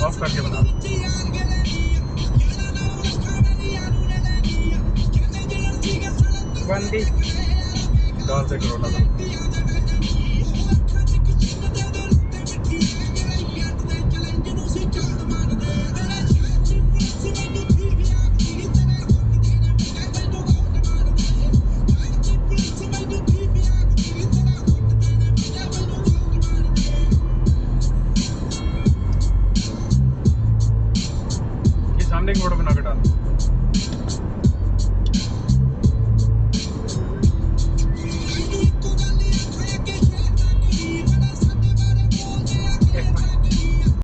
Of करके बना दो। बंदी डाल से करो ना सामने एक फोटो बना के डाल।